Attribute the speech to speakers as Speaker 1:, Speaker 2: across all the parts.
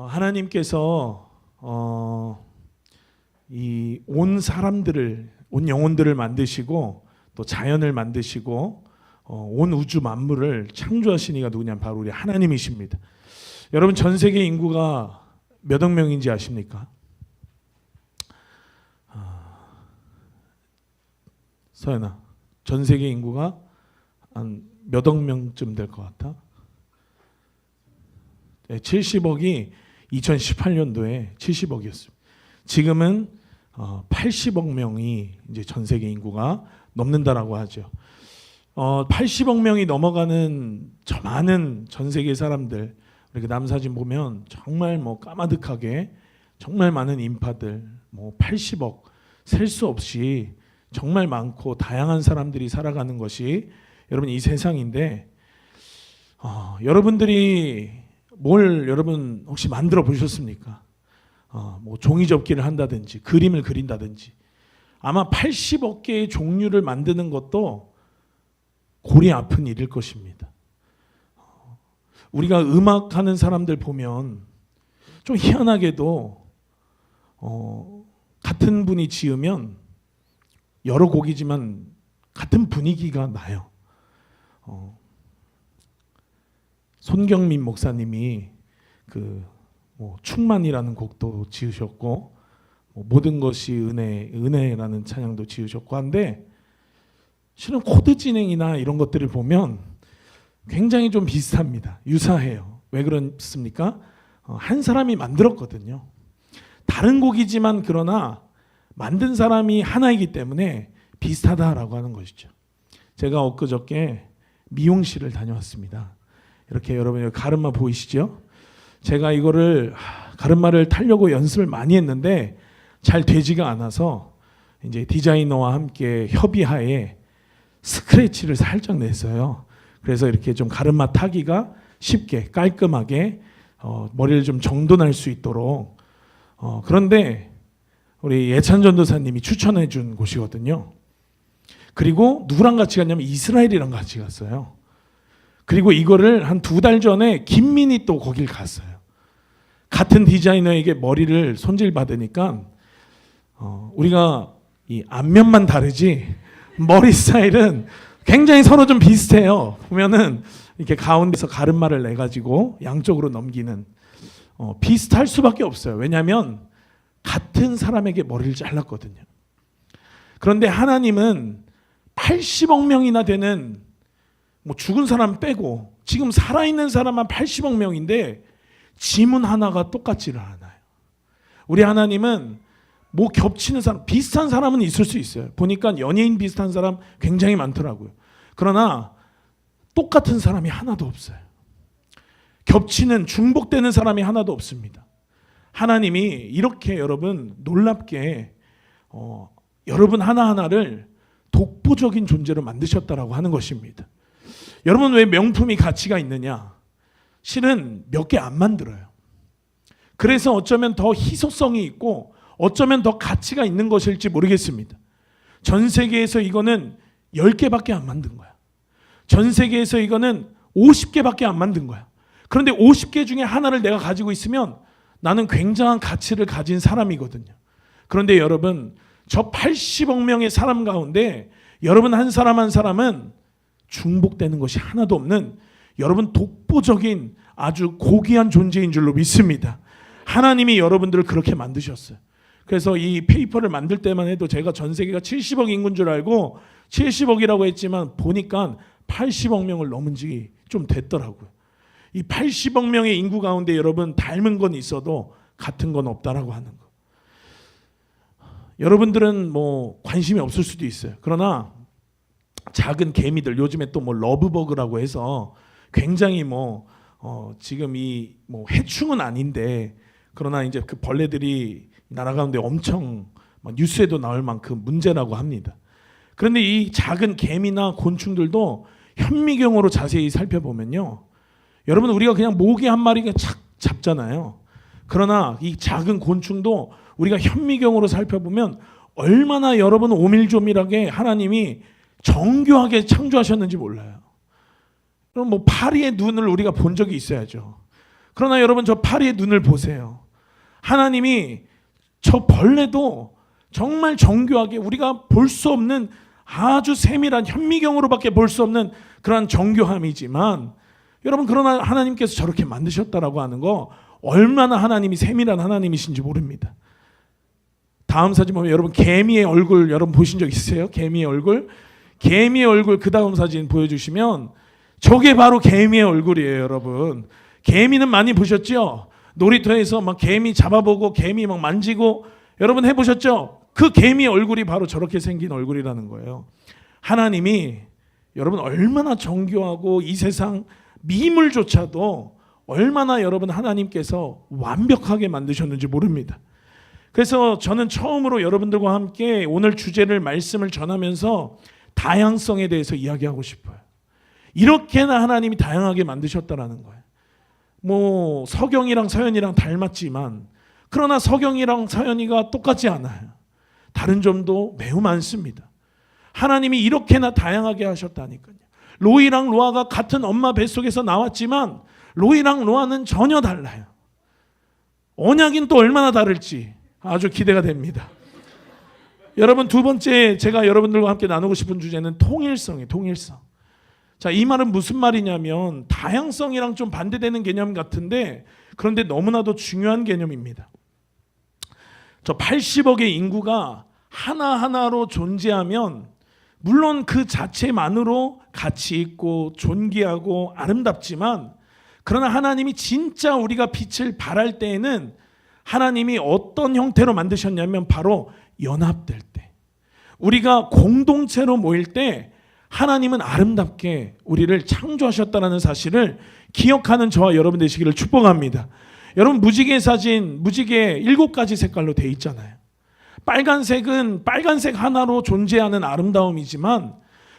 Speaker 1: 하나님께서 이 온 사람들을, 온 영혼들을 만드시고 또 자연을 만드시고 온 우주 만물을 창조하신 이가 누구냐면 바로 우리 하나님이십니다. 여러분, 전 세계 인구가 몇 억 명인지 아십니까? 서연아, 전 세계 인구가 한 몇 억 명쯤 될 것 같아? 70억이 2018년도에 70억이었습니다. 지금은 80억 명이 이제 전 세계 인구가 넘는다라고 하죠. 80억 명이 넘어가는 저 많은 전 세계 사람들, 이렇게 남사진 보면 정말 뭐 까마득하게 정말 많은 인파들, 뭐 80억 셀 수 없이 정말 많고 다양한 사람들이 살아가는 것이 여러분 이 세상인데, 여러분들이 뭘 여러분 혹시 만들어 보셨습니까? 뭐 종이 접기를 한다든지 그림을 그린다든지, 아마 80억 개의 종류를 만드는 것도 골이 아픈 일일 것입니다. 우리가 음악하는 사람들 보면 좀 희한하게도 같은 분이 지으면 여러 곡이지만 같은 분위기가 나요. 손경민 목사님이 뭐 충만이라는 곡도 지으셨고, 뭐 모든 것이 은혜라는 찬양도 지으셨고 한데, 실은 코드 진행이나 이런 것들을 보면 굉장히 좀 비슷합니다. 유사해요. 왜 그렇습니까? 한 사람이 만들었거든요. 다른 곡이지만 그러나 만든 사람이 하나이기 때문에 비슷하다라고 하는 것이죠. 제가 엊그저께 미용실을 다녀왔습니다. 이렇게 여러분 가르마 보이시죠? 제가 이거를 가르마를 타려고 연습을 많이 했는데 잘 되지가 않아서 이제 디자이너와 함께 협의하에 스크래치를 살짝 냈어요. 그래서 이렇게 좀 가르마 타기가 쉽게 깔끔하게 머리를 좀 정돈할 수 있도록. 그런데 우리 예찬 전도사님이 추천해 준 곳이거든요. 그리고 누구랑 같이 갔냐면 이스라엘이랑 같이 갔어요. 그리고 이거를 한 2달 전에 김민희 또 거길 갔어요. 같은 디자이너에게 머리를 손질받으니까 우리가 이 앞면만 다르지 머리 스타일은 굉장히 서로 좀 비슷해요. 보면은 이렇게 가운데서 가르마를 내 가지고 양쪽으로 넘기는, 비슷할 수밖에 없어요. 왜냐하면 같은 사람에게 머리를 잘랐거든요. 그런데 하나님은 80억 명이나 되는, 뭐 죽은 사람 빼고 지금 살아있는 사람만 80억 명인데 지문 하나가 똑같지를 않아요. 우리 하나님은 뭐 겹치는 사람, 비슷한 사람은 있을 수 있어요. 보니까 연예인 비슷한 사람 굉장히 많더라고요. 그러나 똑같은 사람이 하나도 없어요. 겹치는, 중복되는 사람이 하나도 없습니다. 하나님이 이렇게 여러분 놀랍게 여러분 하나하나를 독보적인 존재로 만드셨다라고 하는 것입니다. 여러분, 왜 명품이 가치가 있느냐? 실은 몇 개 안 만들어요. 그래서 어쩌면 더 희소성이 있고 어쩌면 더 가치가 있는 것일지 모르겠습니다. 전 세계에서 이거는 10개밖에 안 만든 거야. 전 세계에서 이거는 50개밖에 안 만든 거야. 그런데 50개 중에 하나를 내가 가지고 있으면 나는 굉장한 가치를 가진 사람이거든요. 그런데 여러분, 저 80억 명의 사람 가운데 여러분 한 사람 한 사람은 중복되는 것이 하나도 없는 여러분 독보적인 아주 고귀한 존재인 줄로 믿습니다. 하나님이 여러분들을 그렇게 만드셨어요. 그래서 이 페이퍼를 만들 때만 해도 제가 전 세계가 70억 인구인 줄 알고 70억이라고 했지만 보니까 80억 명을 넘은 지 좀 됐더라고요. 이 80억 명의 인구 가운데 여러분 닮은 건 있어도 같은 건 없다라고 하는 거. 여러분들은 뭐 관심이 없을 수도 있어요. 그러나 작은 개미들, 요즘에 또 뭐 러브버그라고 해서 굉장히 지금 이 뭐 해충은 아닌데, 그러나 이제 그 벌레들이 나라 가운데 엄청 뉴스에도 나올 만큼 문제라고 합니다. 그런데 이 작은 개미나 곤충들도 현미경으로 자세히 살펴보면요, 여러분 우리가 그냥 모기 한 마리가 착 잡잖아요. 그러나 이 작은 곤충도 우리가 현미경으로 살펴보면 얼마나 여러분 오밀조밀하게 하나님이 정교하게 창조하셨는지 몰라요. 그럼 뭐 파리의 눈을 우리가 본 적이 있어야죠. 그러나 여러분 저 파리의 눈을 보세요. 하나님이 저 벌레도 정말 정교하게 우리가 볼 수 없는 아주 세밀한 현미경으로밖에 볼 수 없는 그러한 정교함이지만 여러분 그러나 하나님께서 저렇게 만드셨다라고 하는 거 얼마나 하나님이 세밀한 하나님이신지 모릅니다. 다음 사진 보면 여러분 개미의 얼굴 여러분 보신 적 있으세요? 개미의 얼굴? 개미의 얼굴 그 다음 사진 보여주시면 저게 바로 개미의 얼굴이에요 여러분. 개미는 많이 보셨죠? 놀이터에서 막 개미 잡아보고 개미 막 만지고 여러분 해보셨죠? 그 개미의 얼굴이 바로 저렇게 생긴 얼굴이라는 거예요. 하나님이 여러분 얼마나 정교하고 이 세상 미물조차도 얼마나 여러분 하나님께서 완벽하게 만드셨는지 모릅니다. 그래서 저는 처음으로 여러분들과 함께 오늘 주제를 말씀을 전하면서 다양성에 대해서 이야기하고 싶어요. 이렇게나 하나님이 다양하게 만드셨다라는 거예요. 뭐 서경이랑 서연이랑 닮았지만 그러나 서경이랑 서연이가 똑같지 않아요. 다른 점도 매우 많습니다. 하나님이 이렇게나 다양하게 하셨다니까요. 로이랑 로아가 같은 엄마 뱃속에서 나왔지만 로이랑 로아는 전혀 달라요. 언약인 또 얼마나 다를지 아주 기대가 됩니다. 여러분 두 번째 제가 여러분들과 함께 나누고 싶은 주제는 통일성이에요. 통일성. 자, 이 말은 무슨 말이냐면 다양성이랑 좀 반대되는 개념 같은데 그런데 너무나도 중요한 개념입니다. 저 80억의 인구가 하나하나로 존재하면 물론 그 자체만으로 가치 있고 존귀하고 아름답지만 그러나 하나님이 진짜 우리가 빛을 발할 때에는 하나님이 어떤 형태로 만드셨냐면 바로 연합될 때 우리가 공동체로 모일 때 하나님은 아름답게 우리를 창조하셨다는 사실을 기억하는 저와 여러분 되시기를 축복합니다. 여러분 무지개 사진 무지개 7가지 색깔로 되어 있잖아요. 빨간색은 빨간색 하나로 존재하는 아름다움이지만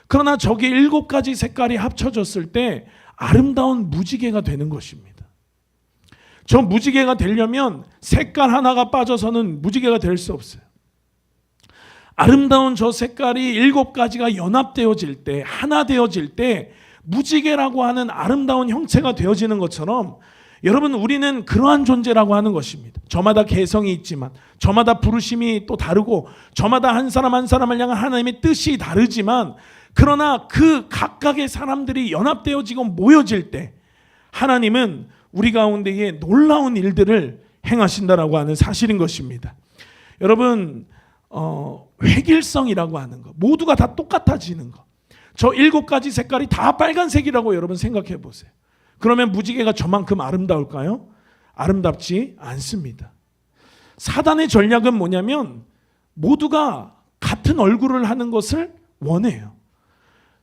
Speaker 1: 그러나 저게 7가지 색깔이 합쳐졌을 때 아름다운 무지개가 되는 것입니다. 저 무지개가 되려면 색깔 하나가 빠져서는 무지개가 될 수 없어요. 아름다운 저 색깔이 7가지가 연합되어질 때 하나 되어질 때 무지개라고 하는 아름다운 형체가 되어지는 것처럼 여러분 우리는 그러한 존재라고 하는 것입니다. 저마다 개성이 있지만 저마다 부르심이 또 다르고 저마다 한 사람 한 사람을 향한 하나님의 뜻이 다르지만 그러나 그 각각의 사람들이 연합되어지고 모여질 때 하나님은 우리 가운데에 놀라운 일들을 행하신다라고 하는 사실인 것입니다. 여러분 획일성이라고 하는 것 모두가 다 똑같아지는 것 저 7가지 색깔이 다 빨간색이라고 여러분 생각해 보세요. 그러면 무지개가 저만큼 아름다울까요? 아름답지 않습니다. 사단의 전략은 뭐냐면 모두가 같은 얼굴을 하는 것을 원해요.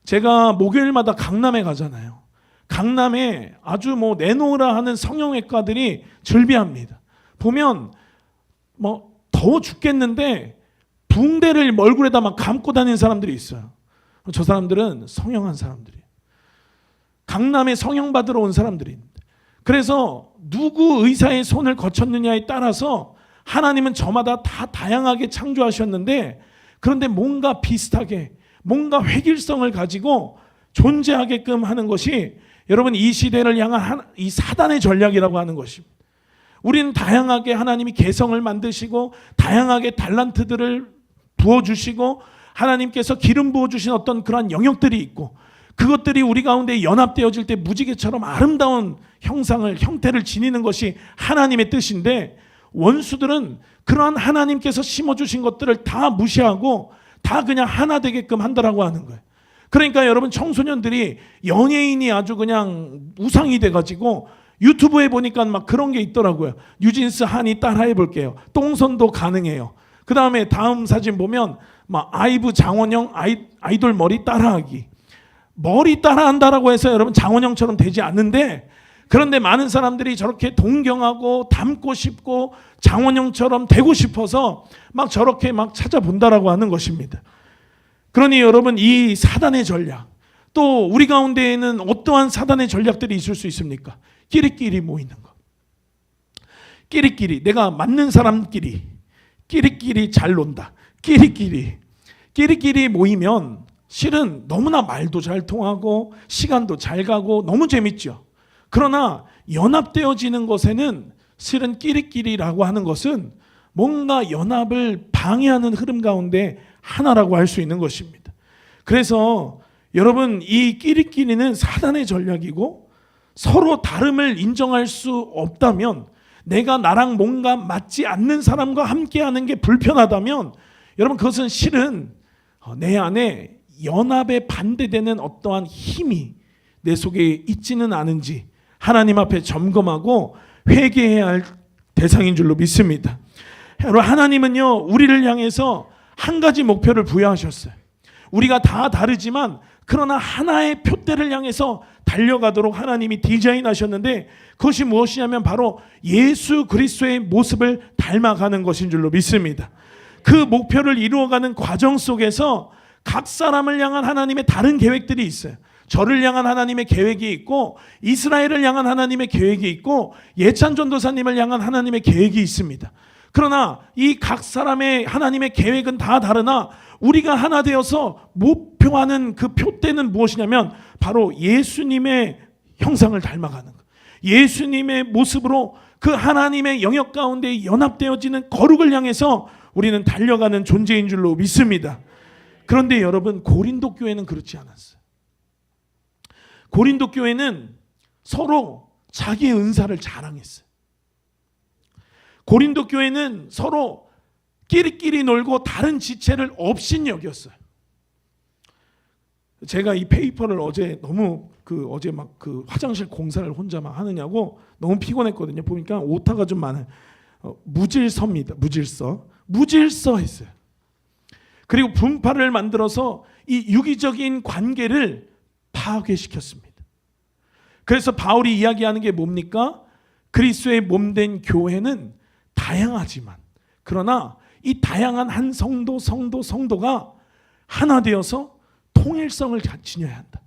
Speaker 1: 제가 목요일마다 강남에 가잖아요. 강남에 아주 뭐 내놓으라 하는 성형외과들이 즐비합니다. 보면 뭐 더워 죽겠는데 붕대를 얼굴에다 막 감고 다니는 사람들이 있어요. 저 사람들은 성형한 사람들이에요. 강남에 성형받으러 온 사람들입니다. 그래서 누구 의사의 손을 거쳤느냐에 따라서 하나님은 저마다 다 다양하게 창조하셨는데 그런데 뭔가 비슷하게 뭔가 획일성을 가지고 존재하게끔 하는 것이 여러분 이 시대를 향한 이 사단의 전략이라고 하는 것입니다. 우리는 다양하게 하나님이 개성을 만드시고 다양하게 달란트들을 부어주시고 하나님께서 기름 부어주신 어떤 그러한 영역들이 있고 그것들이 우리 가운데 연합되어질 때 무지개처럼 아름다운 형태를 지니는 것이 하나님의 뜻인데 원수들은 그러한 하나님께서 심어주신 것들을 다 무시하고 다 그냥 하나 되게끔 한다라고 하는 거예요. 그러니까 여러분 청소년들이 연예인이 아주 그냥 우상이 돼가지고 유튜브에 보니까 막 그런 게 있더라고요. 뉴진스 한이 따라해 볼게요. 똥손도 가능해요. 그 다음에 다음 사진 보면 막 아이브 장원영 아이돌 머리 따라하기. 머리 따라한다라고 해서 여러분 장원영처럼 되지 않는데 그런데 많은 사람들이 저렇게 동경하고 닮고 싶고 장원영처럼 되고 싶어서 막 저렇게 막 찾아본다라고 하는 것입니다. 그러니 여러분 이 사단의 전략 또 우리 가운데에는 어떠한 사단의 전략들이 있을 수 있습니까? 끼리끼리 모이는 것. 끼리끼리 내가 맞는 사람끼리 끼리끼리 잘 논다. 끼리끼리 모이면 실은 너무나 말도 잘 통하고 시간도 잘 가고 너무 재밌죠. 그러나 연합되어지는 것에는 실은 끼리끼리라고 하는 것은 뭔가 연합을 방해하는 흐름 가운데 하나라고 할 수 있는 것입니다. 그래서 여러분, 이 끼리끼리는 사단의 전략이고, 서로 다름을 인정할 수 없다면, 내가 나랑 뭔가 맞지 않는 사람과 함께하는 게 불편하다면, 여러분, 그것은 실은 내 안에 연합에 반대되는 어떠한 힘이 내 속에 있지는 않은지 하나님 앞에 점검하고 회개해야 할 대상인 줄로 믿습니다. 여러분, 하나님은요, 우리를 향해서 한 가지 목표를 부여하셨어요. 우리가 다 다르지만 그러나 하나의 표대를 향해서 달려가도록 하나님이 디자인하셨는데, 그것이 무엇이냐면 바로 예수 그리스도의 모습을 닮아가는 것인 줄로 믿습니다. 그 목표를 이루어가는 과정 속에서 각 사람을 향한 하나님의 다른 계획들이 있어요. 저를 향한 하나님의 계획이 있고, 이스라엘을 향한 하나님의 계획이 있고, 예찬 전도사님을 향한 하나님의 계획이 있습니다. 그러나 이 각 사람의 하나님의 계획은 다 다르나 우리가 하나 되어서 목표하는 그 표대는 무엇이냐면 바로 예수님의 형상을 닮아가는 것, 예수님의 모습으로 그 하나님의 영역 가운데 연합되어지는 거룩을 향해서 우리는 달려가는 존재인 줄로 믿습니다. 그런데 여러분, 고린도 교회는 그렇지 않았어요. 고린도 교회는 서로 자기의 은사를 자랑했어요. 고린도 교회는 서로 끼리끼리 놀고 다른 지체를 업신 여겼어요. 제가 이 페이퍼를 어제 너무 어제 막 화장실 공사를 혼자 막 하느냐고 너무 피곤했거든요. 보니까 오타가 좀 많아요. 무질서입니다. 무질서 했어요. 그리고 분파를 만들어서 이 유기적인 관계를 파괴시켰습니다. 그래서 바울이 이야기하는 게 뭡니까? 그리스도의 몸된 교회는 다양하지만, 그러나 이 다양한 한 성도가 하나 되어서 통일성을 지녀야 한다.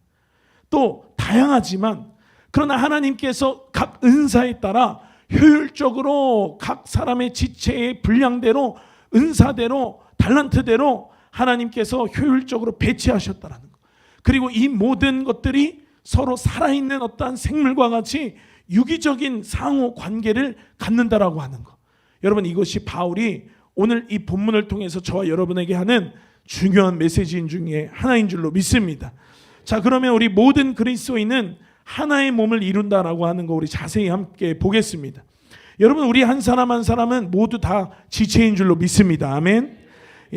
Speaker 1: 또 다양하지만 그러나 하나님께서 각 은사에 따라 효율적으로 각 사람의 지체의 분량대로, 은사대로, 달란트대로 하나님께서 효율적으로 배치하셨다라는 것. 그리고 이 모든 것들이 서로 살아있는 어떠한 생물과 같이 유기적인 상호 관계를 갖는다라고 하는 것. 여러분, 이것이 바울이 오늘 이 본문을 통해서 저와 여러분에게 하는 중요한 메시지인 중에 하나인 줄로 믿습니다. 자, 그러면 우리 모든 그리스도인은 하나의 몸을 이룬다라고 하는 거 우리 자세히 함께 보겠습니다. 여러분, 우리 한 사람 한 사람은 모두 다 지체인 줄로 믿습니다. 아멘.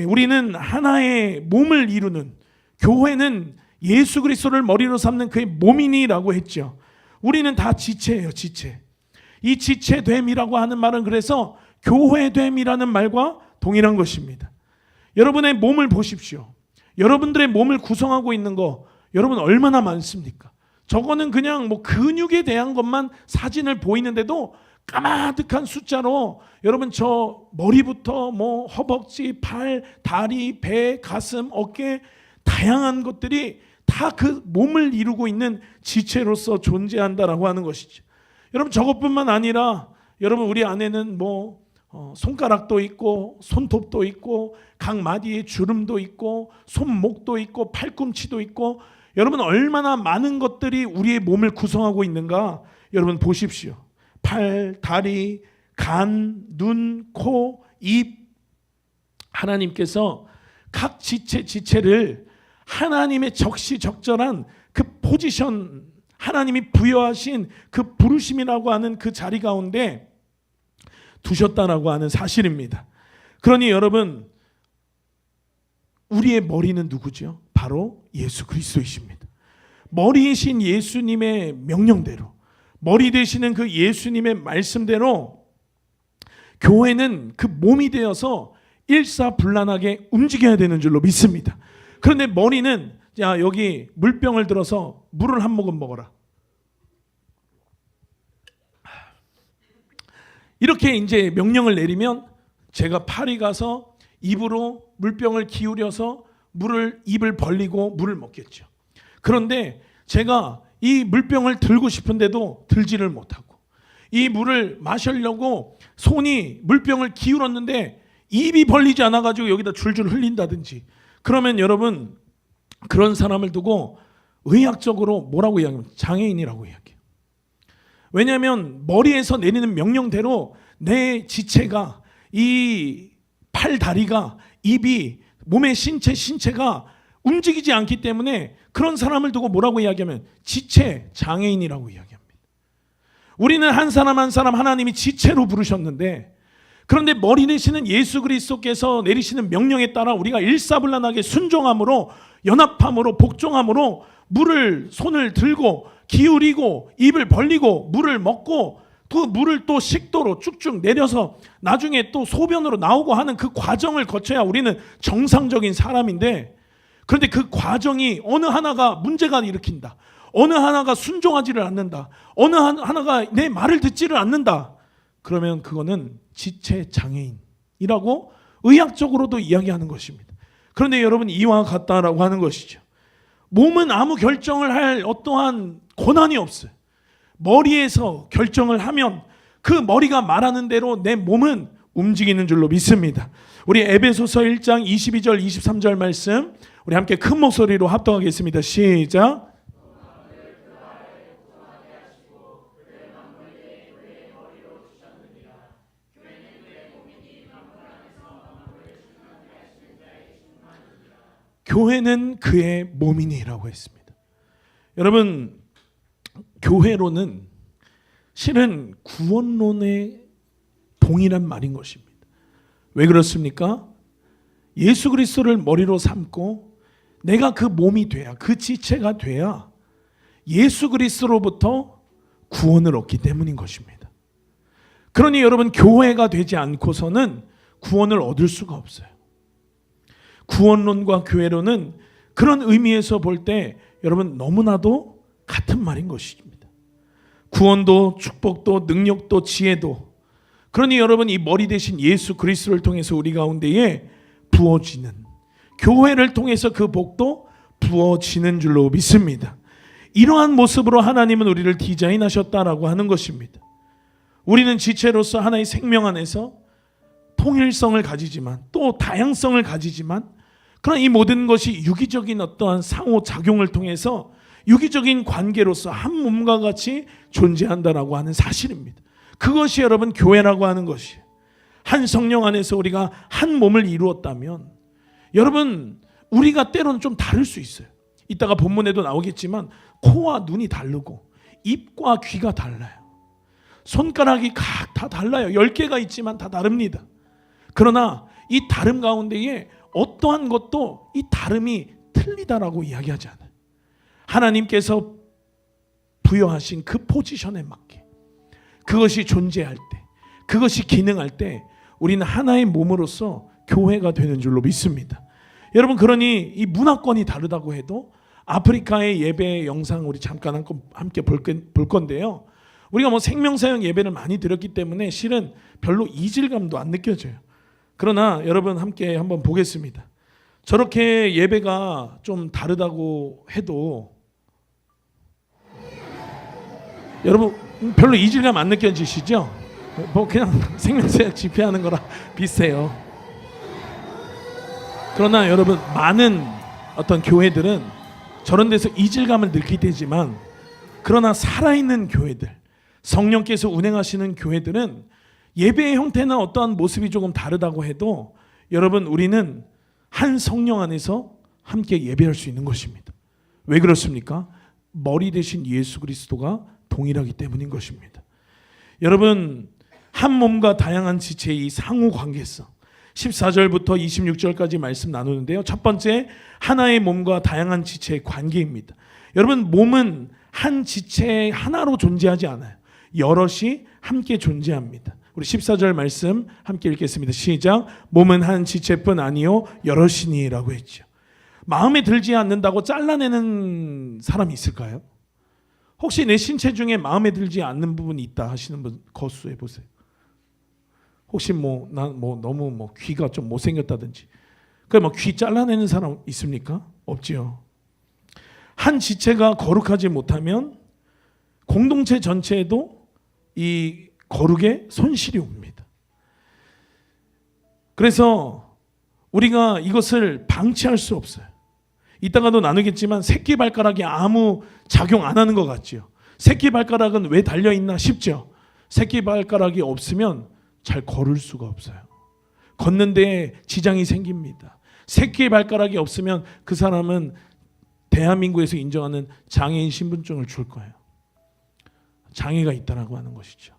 Speaker 1: 우리는 하나의 몸을 이루는, 교회는 예수 그리스도를 머리로 삼는 그의 몸이니라고 했죠. 우리는 다 지체예요, 지체. 이 지체됨이라고 하는 말은 그래서 교회됨이라는 말과 동일한 것입니다. 여러분의 몸을 보십시오. 여러분들의 몸을 구성하고 있는 거 여러분 얼마나 많습니까? 저거는 그냥 근육에 대한 것만 사진을 보이는데도 까마득한 숫자로 여러분 저 머리부터 허벅지, 팔, 다리, 배, 가슴, 어깨 다양한 것들이 다 그 몸을 이루고 있는 지체로서 존재한다라고 하는 것이죠. 여러분, 저것뿐만 아니라 여러분 우리 안에는 손가락도 있고 손톱도 있고 각 마디에 주름도 있고 손목도 있고 팔꿈치도 있고, 여러분 얼마나 많은 것들이 우리의 몸을 구성하고 있는가 여러분 보십시오. 팔, 다리, 간, 눈, 코, 입. 하나님께서 각 지체를 하나님의 적시적절한 그 포지션, 하나님이 부여하신 그 부르심이라고 하는 그 자리 가운데 두셨다라고 하는 사실입니다. 그러니 여러분, 우리의 머리는 누구죠? 바로 예수 그리스도이십니다. 머리이신 예수님의 명령대로, 머리 되시는 그 예수님의 말씀대로 교회는 그 몸이 되어서 일사불란하게 움직여야 되는 줄로 믿습니다. 그런데 머리는, 자, 여기 물병을 들어서 물을 한 모금 먹어라, 이렇게 이제 명령을 내리면 제가 팔이 가서 입으로 물병을 기울여서 입을 벌리고 물을 먹겠죠. 그런데 제가 이 물병을 들고 싶은데도 들지를 못하고, 이 물을 마시려고 손이 물병을 기울었는데 입이 벌리지 않아가지고 여기다 줄줄 흘린다든지, 그러면 여러분 그런 사람을 두고 의학적으로 뭐라고 이야기합니까? 장애인이라고 이야기해요. 왜냐하면 머리에서 내리는 명령대로 내 지체가, 이 팔, 다리가, 입이, 몸의 신체가 움직이지 않기 때문에 그런 사람을 두고 뭐라고 이야기하면 지체 장애인이라고 이야기합니다. 우리는 한 사람 한 사람 하나님이 지체로 부르셨는데, 그런데 머리 되시는 예수 그리스도께서 내리시는 명령에 따라 우리가 일사불란하게 순종함으로, 연합함으로, 복종함으로 손을 들고 기울이고 입을 벌리고 물을 먹고, 그 물을 또 식도로 쭉쭉 내려서 나중에 또 소변으로 나오고 하는 그 과정을 거쳐야 우리는 정상적인 사람인데, 그런데 그 과정이 어느 하나가 문제가 일으킨다, 어느 하나가 순종하지를 않는다, 어느 하나가 내 말을 듣지를 않는다, 그러면 그거는 지체 장애인이라고 의학적으로도 이야기하는 것입니다. 그런데 여러분, 이와 같다라고 하는 것이죠. 몸은 아무 결정을 할 어떠한 권한이 없어요. 머리에서 결정을 하면 그 머리가 말하는 대로 내 몸은 움직이는 줄로 믿습니다. 우리 에베소서 1장 22절 23절 말씀 우리 함께 큰 목소리로 합독하겠습니다. 시작. 교회는 그의 몸이니라고 했습니다. 여러분, 교회로는 실은 구원론의 동일한 말인 것입니다. 왜 그렇습니까? 예수 그리스도를 머리로 삼고 내가 그 몸이 돼야, 그 지체가 돼야 예수 그리스도로부터 구원을 얻기 때문인 것입니다. 그러니 여러분, 교회가 되지 않고서는 구원을 얻을 수가 없어요. 구원론과 교회론은 그런 의미에서 볼 때 여러분 너무나도 같은 말인 것입니다. 구원도 축복도 능력도 지혜도, 그러니 여러분, 이 머리 대신 예수 그리스도를 통해서 우리 가운데에 부어지는, 교회를 통해서 그 복도 부어지는 줄로 믿습니다. 이러한 모습으로 하나님은 우리를 디자인하셨다라고 하는 것입니다. 우리는 지체로서 하나의 생명 안에서 통일성을 가지지만 또 다양성을 가지지만, 그러나 이 모든 것이 유기적인 어떠한 상호작용을 통해서 유기적인 관계로서 한 몸과 같이 존재한다라고 하는 사실입니다. 그것이 여러분 교회라고 하는 것이에요. 한 성령 안에서 우리가 한 몸을 이루었다면, 여러분 우리가 때로는 좀 다를 수 있어요. 이따가 본문에도 나오겠지만 코와 눈이 다르고 입과 귀가 달라요. 손가락이 각 다 달라요. 10개가 있지만 다 다릅니다. 그러나 이 다름 가운데에 어떠한 것도 이 다름이 틀리다라고 이야기하지 않아요. 하나님께서 부여하신 그 포지션에 맞게, 그것이 존재할 때, 그것이 기능할 때 우리는 하나의 몸으로서 교회가 되는 줄로 믿습니다. 여러분, 그러니 이 문화권이 다르다고 해도 아프리카의 예배 영상 우리 잠깐 함께 볼 건데요. 우리가 뭐 생명사역 예배를 많이 드렸기 때문에 실은 별로 이질감도 안 느껴져요. 그러나 여러분 함께 한번 보겠습니다. 저렇게 예배가 좀 다르다고 해도 여러분 별로 이질감 안 느껴지시죠? 뭐 그냥 생명사역 집회하는 거랑 비슷해요. 그러나 여러분, 많은 어떤 교회들은 저런 데서 이질감을 느끼게 되지만, 그러나 살아있는 교회들, 성령께서 운행하시는 교회들은 예배의 형태나 어떠한 모습이 조금 다르다고 해도 여러분, 우리는 한 성령 안에서 함께 예배할 수 있는 것입니다. 왜 그렇습니까? 머리 대신 예수 그리스도가 동일하기 때문인 것입니다. 여러분, 한 몸과 다양한 지체의 이 상호 관계성, 14절부터 26절까지 말씀 나누는데요. 첫 번째, 하나의 몸과 다양한 지체의 관계입니다. 여러분, 몸은 한 지체 하나로 존재하지 않아요. 여럿이 함께 존재합니다. 우리 14절 말씀 함께 읽겠습니다. 시작. 몸은 한 지체뿐 아니요 여럿이니라고 했죠. 마음에 들지 않는다고 잘라내는 사람이 있을까요? 혹시 내 신체 중에 마음에 들지 않는 부분이 있다 하시는 분 거수해 보세요. 혹시 너무 귀가 좀 못생겼다든지, 그럼 귀 잘라내는 사람 있습니까? 없지요. 한 지체가 거룩하지 못하면 공동체 전체에도 이 거룩의 손실이 옵니다. 그래서 우리가 이것을 방치할 수 없어요. 이따가도 나누겠지만 새끼발가락이 아무 작용 안 하는 것 같지요. 새끼 발가락은 왜 달려있나 싶죠. 새끼 발가락이 없으면 잘 걸을 수가 없어요. 걷는데 지장이 생깁니다. 새끼 발가락이 없으면 그 사람은 대한민국에서 인정하는 장애인 신분증을 줄 거예요. 장애가 있다라고 하는 것이죠.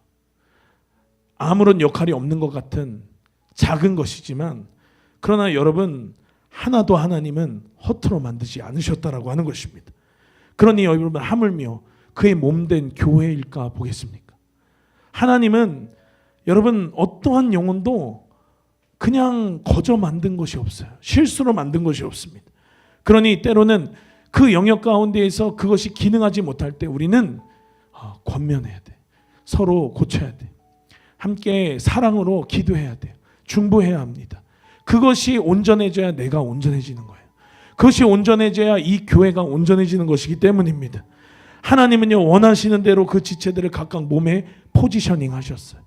Speaker 1: 아무런 역할이 없는 것 같은 작은 것이지만, 그러나 여러분, 하나도 하나님은 허투루 만드지 않으셨다라고 하는 것입니다. 그러니 여러분, 하물며 그의 몸된 교회일까 보겠습니까? 하나님은 여러분 어떠한 영혼도 그냥 거저 만든 것이 없어요. 실수로 만든 것이 없습니다. 그러니 때로는 그 영역 가운데에서 그것이 기능하지 못할 때 우리는 권면해야 돼. 서로 고쳐야 돼. 함께 사랑으로 기도해야 돼요. 중보해야 합니다. 그것이 온전해져야 내가 온전해지는 거예요. 그것이 온전해져야 이 교회가 온전해지는 것이기 때문입니다. 하나님은요, 원하시는 대로 그 지체들을 각각 몸에 포지셔닝 하셨어요.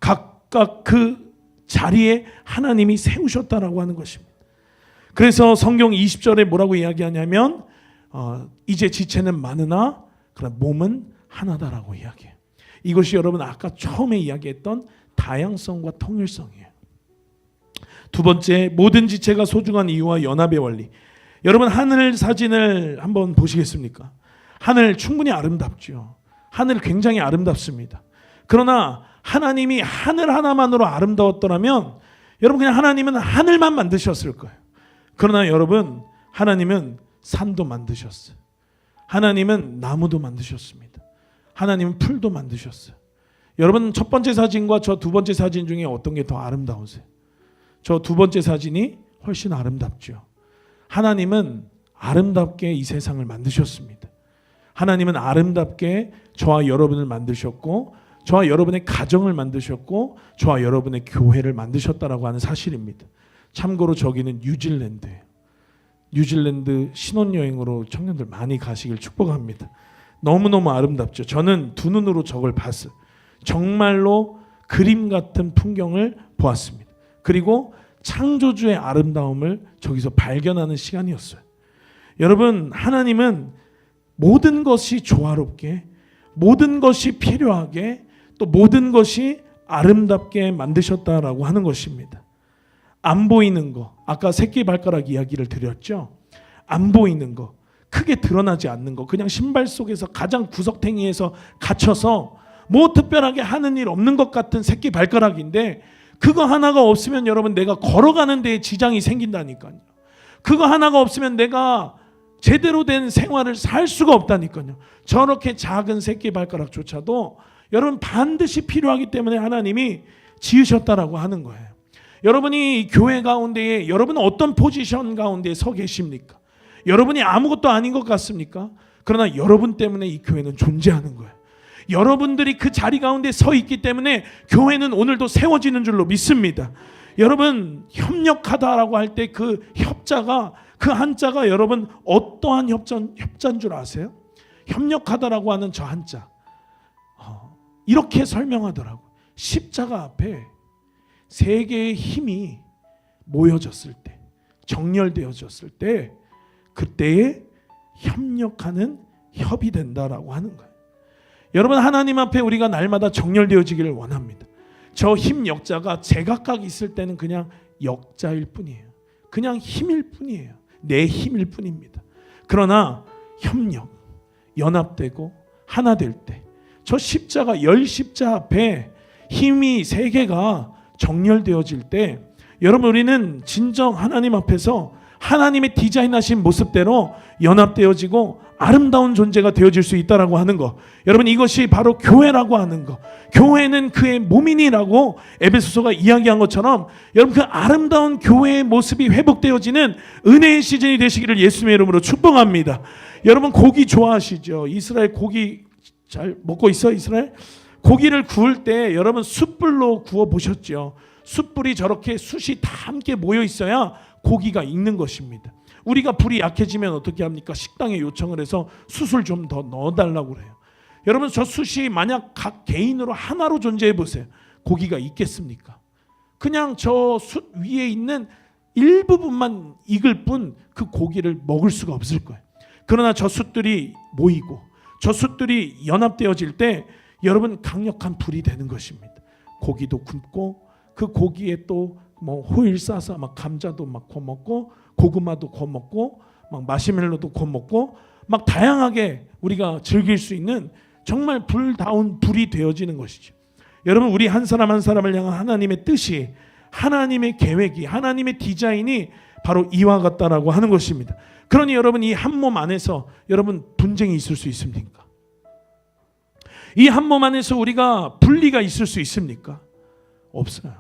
Speaker 1: 각각 그 자리에 하나님이 세우셨다라고 하는 것입니다. 그래서 성경 20절에 뭐라고 이야기하냐면 이제 지체는 많으나 그러나 몸은 하나다라고 이야기해요. 이것이 여러분 아까 처음에 이야기했던 다양성과 통일성이에요. 두 번째, 모든 지체가 소중한 이유와 연합의 원리. 여러분, 하늘 사진을 한번 보시겠습니까? 하늘 충분히 아름답죠. 하늘 굉장히 아름답습니다. 그러나 하나님이 하늘 하나만으로 아름다웠더라면 여러분, 그냥 하나님은 하늘만 만드셨을 거예요. 그러나 여러분, 하나님은 산도 만드셨어요. 하나님은 나무도 만드셨습니다. 하나님은 풀도 만드셨어요. 여러분, 첫 번째 사진과 저 두 번째 사진 중에 어떤 게 더 아름다우세요? 저 두 번째 사진이 훨씬 아름답죠. 하나님은 아름답게 이 세상을 만드셨습니다. 하나님은 아름답게 저와 여러분을 만드셨고, 저와 여러분의 가정을 만드셨고, 저와 여러분의 교회를 만드셨다라고 하는 사실입니다. 참고로 저기는 뉴질랜드예요. 뉴질랜드 신혼여행으로 청년들 많이 가시길 축복합니다. 너무너무 아름답죠. 저는 두 눈으로 저걸 봤어요. 정말로 그림 같은 풍경을 보았습니다. 그리고 창조주의 아름다움을 저기서 발견하는 시간이었어요. 여러분, 하나님은 모든 것이 조화롭게, 모든 것이 필요하게, 또 모든 것이 아름답게 만드셨다라고 하는 것입니다. 안 보이는 거, 아까 새끼 발가락 이야기를 드렸죠. 안 보이는 거, 크게 드러나지 않는 거, 그냥 신발 속에서 가장 구석탱이에서 갇혀서 뭐 특별하게 하는 일 없는 것 같은 새끼 발가락인데, 그거 하나가 없으면 여러분 내가 걸어가는 데에 지장이 생긴다니까요. 그거 하나가 없으면 내가 제대로 된 생활을 살 수가 없다니까요. 저렇게 작은 새끼 발가락조차도 여러분 반드시 필요하기 때문에 하나님이 지으셨다라고 하는 거예요. 여러분이 교회 가운데에 여러분은 어떤 포지션 가운데 서 계십니까? 여러분이 아무것도 아닌 것 같습니까? 그러나 여러분 때문에 이 교회는 존재하는 거예요. 여러분들이 그 자리 가운데 서 있기 때문에 교회는 오늘도 세워지는 줄로 믿습니다. 여러분, 협력하다라고 할 때 그 협자가, 그 한자가 여러분 어떠한 협자인 줄 아세요? 협력하다라고 하는 저 한자, 이렇게 설명하더라고요. 십자가 앞에 세 개의 힘이 모여졌을 때, 정렬되어졌을 때, 그때에 협력하는 협이 된다라고 하는 거예요. 여러분, 하나님 앞에 우리가 날마다 정렬되어지기를 원합니다. 저 힘 역자가 제각각 있을 때는 그냥 역자일 뿐이에요. 그냥 힘일 뿐이에요. 내 힘일 뿐입니다. 그러나 협력, 연합되고 하나 될 때, 저 십자가, 열 십자 앞에 힘이 세 개가 정렬되어질 때, 여러분, 우리는 진정 하나님 앞에서 하나님의 디자인하신 모습대로 연합되어지고 아름다운 존재가 되어질 수 있다라고 하는 거. 여러분, 이것이 바로 교회라고 하는 거. 교회는 그의 몸이니라고 에베소서가 이야기한 것처럼 여러분, 그 아름다운 교회의 모습이 회복되어지는 은혜의 시즌이 되시기를 예수님의 이름으로 축복합니다. 여러분, 고기 좋아하시죠? 이스라엘 고기 잘 먹고 있어? 이스라엘? 고기를 구울 때 여러분 숯불로 구워 보셨죠? 숯불이 저렇게 숯이 다 함께 모여 있어야 고기가 익는 것입니다. 우리가 불이 약해지면 어떻게 합니까? 식당에 요청을 해서 숯을 좀 더 넣어달라고 그래요. 여러분, 저 숯이 만약 각 개인으로 하나로 존재해 보세요. 고기가 익겠습니까? 그냥 저 숯 위에 있는 일부분만 익을 뿐 그 고기를 먹을 수가 없을 거예요. 그러나 저 숯들이 모이고 젖숫들이 연합되어질 때 여러분 강력한 불이 되는 것입니다. 고기도 굽고 그 고기에 또 뭐 호일 싸서 막 감자도 막 구워 먹고 고구마도 구워 먹고 막 마시멜로도 구워 먹고 막 다양하게 우리가 즐길 수 있는 정말 불다운 불이 되어지는 것이죠. 여러분, 우리 한 사람 한 사람을 향한 하나님의 뜻이, 하나님의 계획이, 하나님의 디자인이 바로 이와 같다라고 하는 것입니다. 그러니 여러분, 이 한 몸 안에서 여러분 분쟁이 있을 수 있습니까? 이 한 몸 안에서 우리가 분리가 있을 수 있습니까? 없어요.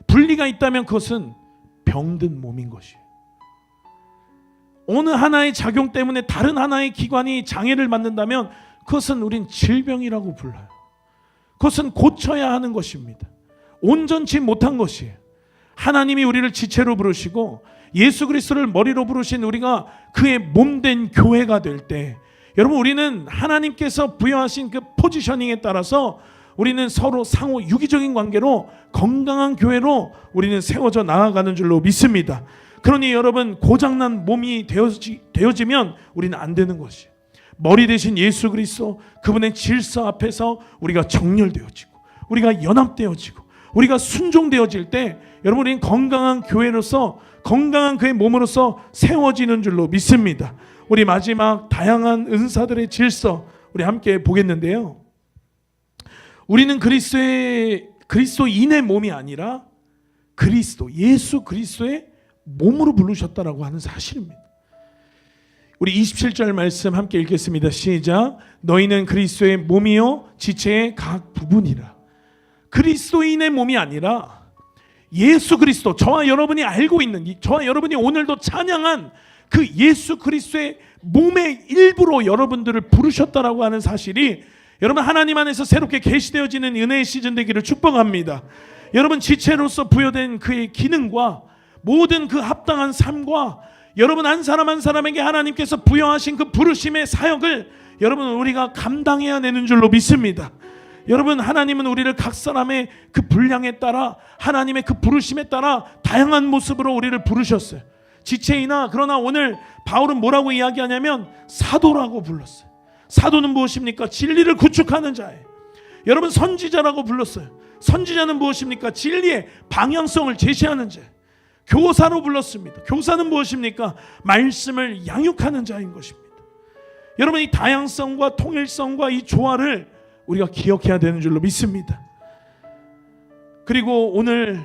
Speaker 1: 분리가 있다면 그것은 병든 몸인 것이에요. 어느 하나의 작용 때문에 다른 하나의 기관이 장애를 받는다면 그것은 우린 질병이라고 불러요. 그것은 고쳐야 하는 것입니다. 온전치 못한 것이에요. 하나님이 우리를 지체로 부르시고 예수 그리스도를 머리로 부르신 우리가 그의 몸된 교회가 될 때, 여러분, 우리는 하나님께서 부여하신 그 포지셔닝에 따라서 우리는 서로 상호 유기적인 관계로 건강한 교회로 우리는 세워져 나아가는 줄로 믿습니다. 그러니 여러분, 고장난 몸이 되어지면 우리는 안 되는 것이에요. 머리 대신 예수 그리스도, 그분의 질서 앞에서 우리가 정렬되어지고 우리가 연합되어지고 우리가 순종되어질 때 여러분, 우리는 건강한 교회로서, 건강한 그의 몸으로서 세워지는 줄로 믿습니다. 우리 마지막 다양한 은사들의 질서 우리 함께 보겠는데요. 우리는 그리스도인의 몸이 아니라 예수 그리스도의 몸으로 부르셨다라고 하는 사실입니다. 우리 27절 말씀 함께 읽겠습니다. 시작. 너희는 그리스도의 몸이요 지체의 각 부분이라. 그리스도인의 몸이 아니라 예수 그리스도, 저와 여러분이 알고 있는, 저와 여러분이 오늘도 찬양한 그 예수 그리스도의 몸의 일부로 여러분들을 부르셨다라고 하는 사실이 여러분 하나님 안에서 새롭게 계시되어지는 은혜의 시즌 되기를 축복합니다. 여러분, 지체로서 부여된 그의 기능과 모든 그 합당한 삶과 여러분 한 사람 한 사람에게 하나님께서 부여하신 그 부르심의 사역을 여러분 우리가 감당해야 되는 줄로 믿습니다. 여러분, 하나님은 우리를 각 사람의 그 분량에 따라, 하나님의 그 부르심에 따라 다양한 모습으로 우리를 부르셨어요. 지체이나, 그러나 오늘 바울은 뭐라고 이야기하냐면 사도라고 불렀어요. 사도는 무엇입니까? 진리를 구축하는 자예요. 여러분, 선지자라고 불렀어요. 선지자는 무엇입니까? 진리의 방향성을 제시하는 자. 교사로 불렀습니다. 교사는 무엇입니까? 말씀을 양육하는 자인 것입니다. 여러분, 이 다양성과 통일성과 이 조화를 우리가 기억해야 되는 줄로 믿습니다. 그리고 오늘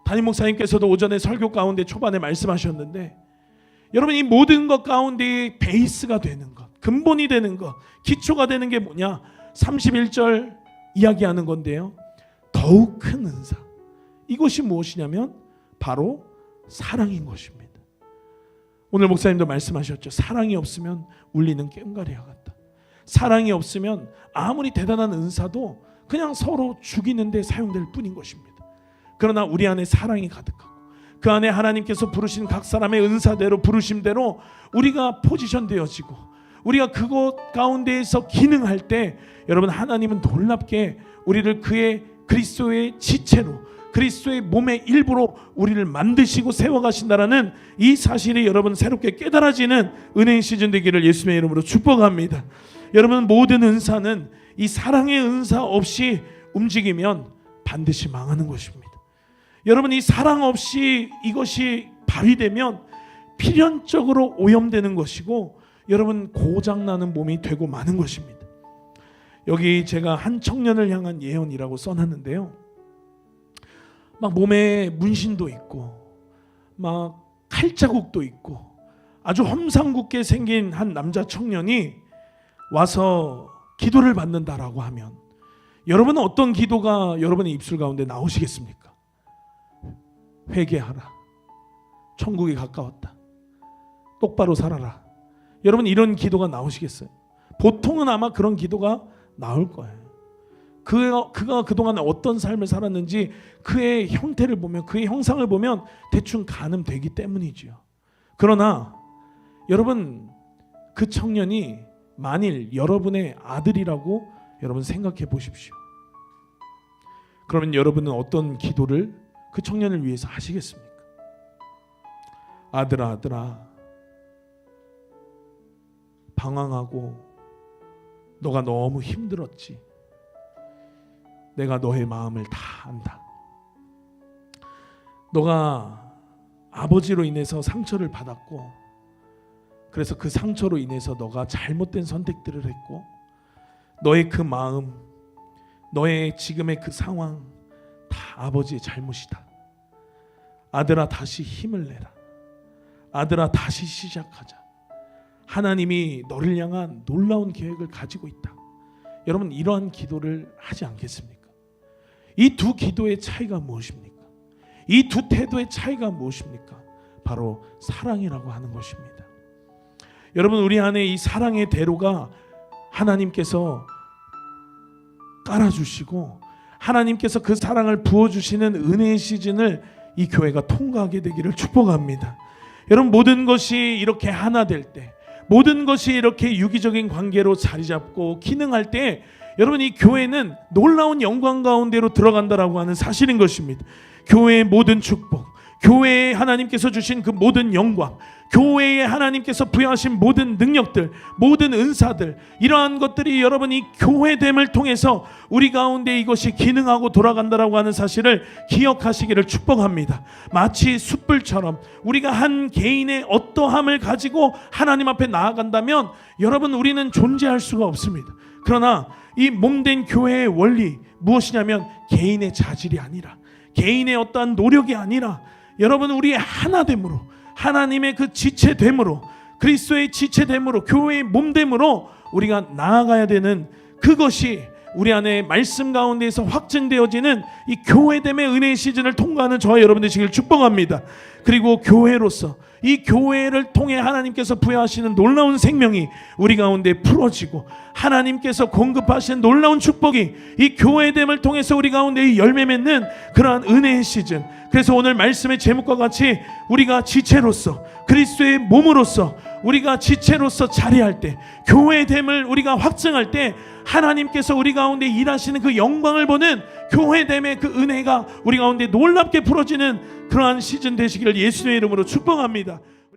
Speaker 1: 담임 목사님께서도 오전에 설교 가운데 초반에 말씀하셨는데, 여러분, 이 모든 것 가운데 베이스가 되는 것, 근본이 되는 것, 기초가 되는 게 뭐냐? 31절 이야기하는 건데요. 더욱 큰 은사. 이것이 무엇이냐면 바로 사랑인 것입니다. 오늘 목사님도 말씀하셨죠. 사랑이 없으면 울리는 꽹과리와 같다. 사랑이 없으면 아무리 대단한 은사도 그냥 서로 죽이는 데 사용될 뿐인 것입니다. 그러나 우리 안에 사랑이 가득하고 그 안에 하나님께서 부르신 각 사람의 은사대로, 부르심대로 우리가 포지션 되어지고 우리가 그곳 가운데에서 기능할 때 여러분, 하나님은 놀랍게 우리를 그의 그리스도의 지체로, 그리스도의 몸의 일부로 우리를 만드시고 세워가신다라는 이 사실이 여러분 새롭게 깨달아지는 은혜의 시즌 되기를 예수님의 이름으로 축복합니다. 여러분, 모든 은사는 이 사랑의 은사 없이 움직이면 반드시 망하는 것입니다. 여러분, 이 사랑 없이 이것이 발휘되면 필연적으로 오염되는 것이고 여러분 고장나는 몸이 되고 마는 것입니다. 여기 제가 한 청년을 향한 예언이라고 써놨는데요. 막 몸에 문신도 있고 막 칼자국도 있고 아주 험상궂게 생긴 한 남자 청년이 와서 기도를 받는다라고 하면 여러분은 어떤 기도가 여러분의 입술 가운데 나오시겠습니까? 회개하라. 천국이 가까웠다. 똑바로 살아라. 여러분, 이런 기도가 나오시겠어요? 보통은 아마 그런 기도가 나올 거예요. 그가 그동안 어떤 삶을 살았는지 그의 형태를 보면, 그의 형상을 보면 대충 가늠되기 때문이지요. 그러나 여러분, 그 청년이 만일 여러분의 아들이라고 여러분 생각해 보십시오. 그러면 여러분은 어떤 기도를 그 청년을 위해서 하시겠습니까? 아들아, 방황하고 너가 너무 힘들었지. 내가 너의 마음을 다 안다. 너가 아버지로 인해서 상처를 받았고, 그래서 그 상처로 인해서 너가 잘못된 선택들을 했고, 너의 그 마음, 너의 지금의 그 상황 다 아버지의 잘못이다. 아들아, 다시 힘을 내라. 아들아, 다시 시작하자. 하나님이 너를 향한 놀라운 계획을 가지고 있다. 여러분, 이러한 기도를 하지 않겠습니까? 이 두 기도의 차이가 무엇입니까? 이 두 태도의 차이가 무엇입니까? 바로 사랑이라고 하는 것입니다. 여러분, 우리 안에 이 사랑의 대로가 하나님께서 깔아주시고, 하나님께서 그 사랑을 부어주시는 은혜의 시즌을 이 교회가 통과하게 되기를 축복합니다. 여러분, 모든 것이 이렇게 하나 될 때, 모든 것이 이렇게 유기적인 관계로 자리 잡고 기능할 때, 여러분, 이 교회는 놀라운 영광 가운데로 들어간다라고 하는 사실인 것입니다. 교회의 모든 축복, 교회에 하나님께서 주신 그 모든 영광, 교회에 하나님께서 부여하신 모든 능력들, 모든 은사들, 이러한 것들이 여러분 이 교회됨을 통해서 우리 가운데 이것이 기능하고 돌아간다라고 하는 사실을 기억하시기를 축복합니다. 마치 숯불처럼 우리가 한 개인의 어떠함을 가지고 하나님 앞에 나아간다면 여러분, 우리는 존재할 수가 없습니다. 그러나 이 몸된 교회의 원리 무엇이냐면, 개인의 자질이 아니라, 개인의 어떠한 노력이 아니라, 여러분, 우리의 하나됨으로, 하나님의 그 지체됨으로, 그리스도의 지체됨으로, 교회의 몸됨으로 우리가 나아가야 되는, 그것이 우리 안에 말씀 가운데에서 확증되어지는 이 교회됨의 은혜의 시즌을 통과하는 저와 여러분 되시길 축복합니다. 그리고 교회로서 이 교회를 통해 하나님께서 부여하시는 놀라운 생명이 우리 가운데 풀어지고, 하나님께서 공급하시는 놀라운 축복이 이 교회됨을 통해서 우리 가운데 열매 맺는 그러한 은혜의 시즌. 그래서 오늘 말씀의 제목과 같이 우리가 지체로서, 그리스도의 몸으로서, 우리가 지체로서 자리할 때, 교회됨을 우리가 확증할 때 하나님께서 우리 가운데 일하시는 그 영광을 보는 교회됨의 그 은혜가 우리 가운데 놀랍게 풀어지는 그러한 시즌 되시기를 예수님의 이름으로 축복합니다.